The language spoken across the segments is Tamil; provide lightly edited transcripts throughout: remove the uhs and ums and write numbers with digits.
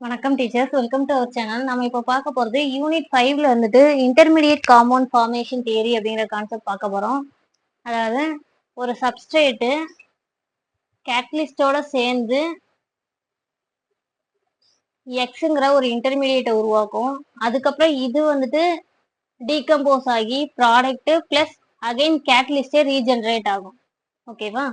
வணக்கம் teachers, welcome to our channel. நம்ம இப்போ பார்க்க போகிறது யூனிட் 5ல வந்துட்டு இன்டர்மீடியட் காம்பவுண்ட் ஃபார்மேஷன் தியரி அப்படிங்கிற கான்செப்ட் பார்க்க போகிறோம். அதாவது ஒரு சப்ஸ்ட்ரேட்டு கேட்டலிஸ்டோட சேர்ந்து எக்ஸுங்கிற ஒரு இன்டர்மீடியேட்டை உருவாக்கும். அதுக்கப்புறம் இது வந்துட்டு டீகம்போஸ் ஆகி ப்ராடக்ட் பிளஸ் அகைன் கேட்டலிஸ்டே ரீஜெனரேட் ஆகும். ஓகேவா?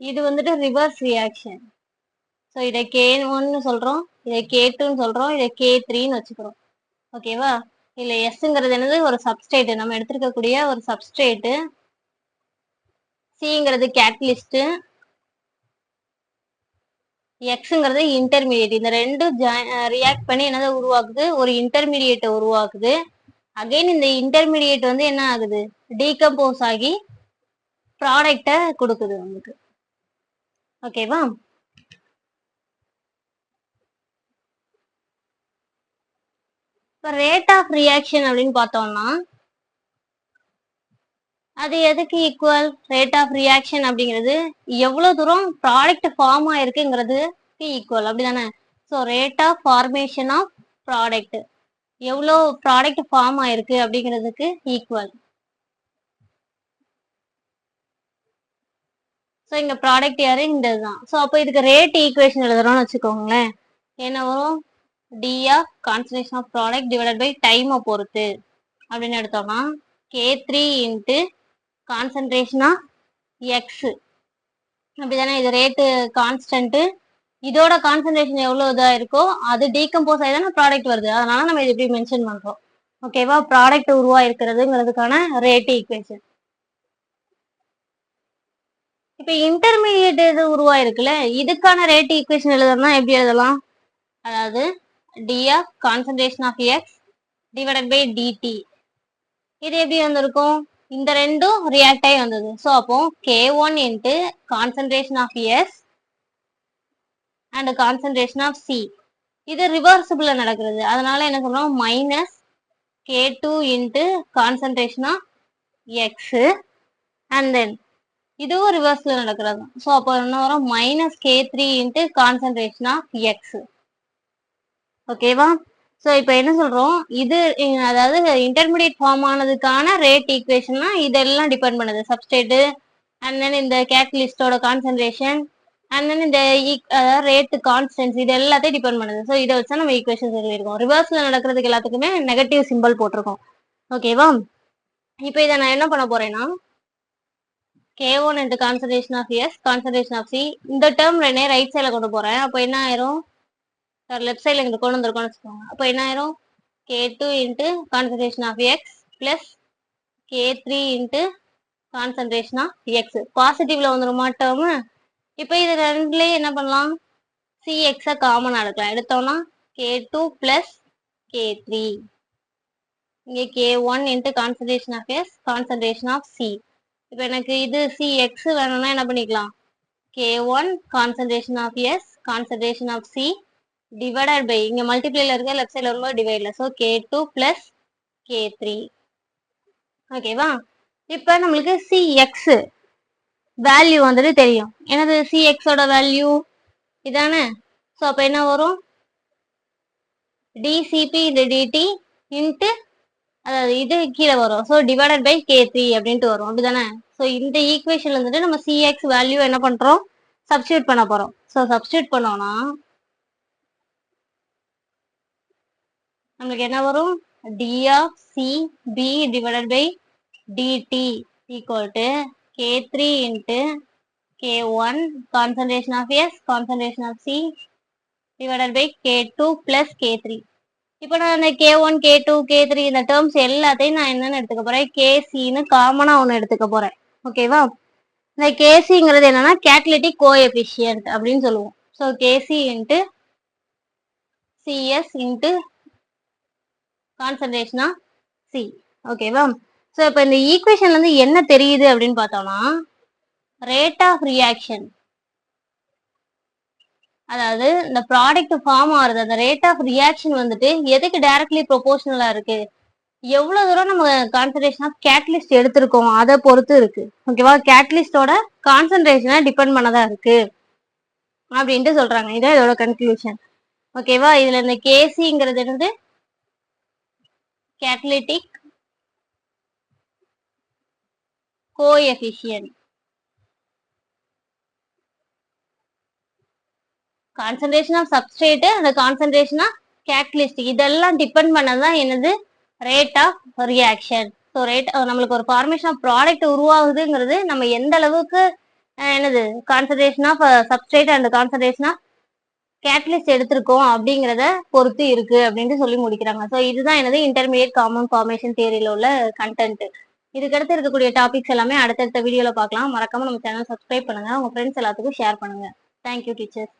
இது வந்துட்டு ரிவர்ஸ் ரியாக்ஷன். ஸோ இதை K1 சொல்கிறோம், இதை K2 சொல்கிறோம், இதை K3 வச்சுக்கிறோம். ஓகேவா? இல்லை எஸ்ங்கிறது என்னது? ஒரு சப்ஸ்ட்ரேட்டு, நம்ம எடுத்துருக்கக்கூடிய ஒரு சப்ஸ்ட்ரேட்டு. சிங்கிறது catalyst, எக்ஸுங்கிறது intermediate. இந்த ரெண்டும் ரியாக்ட் பண்ணி என்னதை உருவாக்குது? ஒரு இன்டர்மீடியேட்டை உருவாக்குது. அகைன் இந்த இன்டர்மீடியேட் வந்து என்ன ஆகுது? டீகம்போஸ் ஆகி ப்ராடக்டை கொடுக்குது உங்களுக்கு. ஓகேவா? இப்போ ரேட் ஆஃப் ரியாக்ஷன் அப்படின்னு பார்த்தோம்னா அது எதுக்கு ஈக்குவல்? ரேட் ஆஃப் ரியாக்ஷன் அப்படிங்கிறது எவ்வளவு தூரம் ப்ராடக்ட் ஃபார்ம் ஆயிருக்குங்கிறதுக்கு ஈக்குவல், அப்படிதானே? So rate of formation of product, எவ்வளோ ப்ராடக்ட் ஃபார்ம் ஆயிருக்கு அப்படிங்கிறதுக்கு ஈக்குவல். ஸோ இங்க ப்ராடக்ட் யாரு? இந்த இதுதான். ஸோ அப்போ இதுக்கு ரேட் ஈக்குவேஷன் எழுதுறோம்னு வச்சுக்கோங்களேன். என்ன வரும்? D of concentration of product divided by டைமை பொறுத்து அப்படின்னு எடுத்தோம்னா K3 into concentration of X, அப்படிதானே? இது ரேட்டு கான்ஸ்டன்ட்டு, இதோட கான்சன்ட்ரேஷன் எவ்வளோ இதாக இருக்கோ அது டீகம்போஸ் ஆகி தானே ப்ராடக்ட் வருது. அதனால நம்ம இது எப்படி மென்ஷன் பண்றோம். ஓகேவா? ப்ராடக்ட் உருவாயிருக்கிறதுங்கிறதுக்கான ரேட் ஈக்குவேஷன். இப்போ இன்டர்மீடியேட் இது உருவாயிருக்குல்ல, இதுக்கான ரேட் ஈக்குவேஷன் எழுதணும்னா எப்படி எழுதலாம்? அதாவது D of concentration of X divided by D T. இது எப்படி வந்திருக்கும்? இந்த ரெண்டும் ரியாக்ட் ஆகி வந்தது. ஸோ அப்போ K1 into concentration of S and concentration of C. இது ரிவர்சிபிள்ல நடக்கிறது. அதனால என்ன சொல்றோம்? Minus K2 into concentration of X and then இதுவும் ரிவர்ஸ்ல நடக்கிறது. ஸோ அப்போ என்ன வரும்? Minus K3 into concentration of X. ஓகேவா? ஸோ இப்போ என்ன சொல்றோம்? இது அதாவது இன்டர்மீடியட் ஃபார்ம் ஆனதுக்கான ரேட் ஈக்குவேஷன்னா இதெல்லாம் டிபெண்ட் பண்ணுது. சப்ஸ்டேட்டு அண்ட் தென் இந்த கேட்டலிஸ்டோட கான்சன்ட்ரேஷன் அண்ட் தென் இந்த அதாவது ரேட் கான்ஸ்டன்ஸ், இது எல்லாத்தையும் டிபெண்ட் பண்ணுது. ஸோ இதை வச்சா நம்ம ஈக்குவேஷன் சொல்லியிருக்கோம். ரிவர்ஸ்ல நடக்கிறதுக்கு எல்லாத்துக்குமே நெகட்டிவ் சிம்பிள் போட்டிருக்கோம். ஓகேவா? இப்போ இதை நான் என்ன பண்ண போறேன்னா K1 into concentration of S, concentration of C. இந்த டேர்ம் ரெண்டே ரைட் சைடில் கொண்டு போறேன். அப்போ என்ன ஆயிரும்? லெஃப்ட் சைடில் இங்கே கொண்டு வந்திருக்கோம்னு வச்சுக்கோங்க. அப்போ என்ன ஆயிரும்? K2 into concentration of X plus K3 into concentration of X. பாசிட்டிவ்ல வந்துருமா டேர்ம்? இப்போ இது ரெண்டுலேயே என்ன பண்ணலாம்? CX காமன் எடுக்கலாம். எடுத்தோம்னா K2 plus K3. இங்கே K1 into concentration of S, concentration of C. இப்போ எனக்கு இது CX வேணும்னா என்ன பண்ணிக்கலாம்? K1 concentration of S, concentration of C divided by, இங்க மல்டிப்ளைல இருக்க லெஃப்ட் சைடில் வரும்போது டிவைட்ல, ஸோ K2 பிளஸ் K3. ஓகேவா? இப்போ நம்மளுக்கு CX வேல்யூ வந்துட்டு தெரியும். என்னது CXோட வேல்யூ? இதானே? ஸோ அப்போ என்ன வரும்? DCP இந்த DT இன்ட்டு, அதாவது இது கீழே வரும். ஸோ டிவைடட் பை K3 அப்படின்ட்டு வரும். அப்படிதானே? ஸோ இந்த ஈக்குவேஷன்ல வந்துட்டு நம்ம CX வேல்யூ என்ன பண்றோம்? சப்ஸ்டியூட் பண்ண போறோம். ஸோ சப்ஸ்டியூட் பண்ணோம்னா நம்மளுக்கு என்ன வரும்? D of CB divided by DT equal to K3 into K1 concentration of S, concentration of C divided by K2 plus K3. இப்போ நான் இந்த K1, K2, K3 இந்த டேர்ம்ஸ் எல்லாத்தையும் நான் என்னன்னு எடுத்துக்க போறேன்? KCன்னு காமனா ஒன்று எடுத்துக்க போறேன். ஓகேவா? இந்த KCங்கிறது என்னன்னா கேட்டலிட்டிக் கோஎஃபிஷியன்ட் அப்படின்னு சொல்லுவோம். So KC into CS into கான்சன்ட்ரேஷனா C. ஓகேவா? ஸோ இப்போ இந்த ஈக்குவேஷன்ல இருந்து என்ன தெரியுது அப்படின்னு பார்த்தோம்னா ரேட் ஆஃப் ரியாக்ஷன், அதாவது இந்த ப்ராடக்ட் ஃபார்ம் ஆகுறது, அந்த ரேட் ஆஃப் ரியாக்ஷன் வந்துட்டு எதுக்கு டைரக்ட்லி ப்ரொபோர்ஷனலா இருக்கு? எவ்வளவு தூரம் நம்ம கான்சன்ட்ரேஷன் ஆஃப் கேட்டலிஸ்ட் எடுத்திருக்கோம் அதை பொறுத்து இருக்கு. ஓகேவா, கேட்டலிஸ்டோட கான்சன்ட்ரேஷனை டிபெண்ட் பண்ணதா இருக்கு அப்படின்ட்டு சொல்றாங்க. இதான் இதோட கன்க்ளூஷன். ஓகேவா, இதுல இந்த கேசிங்கிறது என்னது, catalytic coefficient. Concentration of substrate அந்த கான்சன்ட்ரேஷன் ஆஃப் கேட்டலிஸ்ட் இதெல்லாம் டிபெண்ட் பண்ணதான் என்னது, rate of reaction. So rate நம்மளுக்கு ஒரு ஃபார்மேஷன் ஆஃப் ப்ராடக்ட் உருவாகுதுங்கிறது நம்ம எந்த அளவுக்கு என்னது concentration of substrate and concentration of catalyst எடுத்திருக்கோம் அப்படிங்கிறத பொறுத்து இருக்கு அப்படின்ட்டு சொல்லி முடிக்கிறாங்க. ஸோ இதுதான் என்னது இன்டர்மீடியட் காம்பவுண்ட் ஃபார்மேஷன் தியரியில உள்ள கண்டென்ட். இதுக்கடுத்து இருக்கக்கூடிய டாபிக்ஸ் எல்லாமே அடுத்தடுத்த வீடியோல பார்க்கலாம். மறக்காம நம்ம சேனல் சப்ஸ்கிரைப் பண்ணுங்க, உங்க ஃப்ரெண்ட்ஸ் எல்லாத்துக்கும் ஷேர் பண்ணுங்க. Thank you teacher.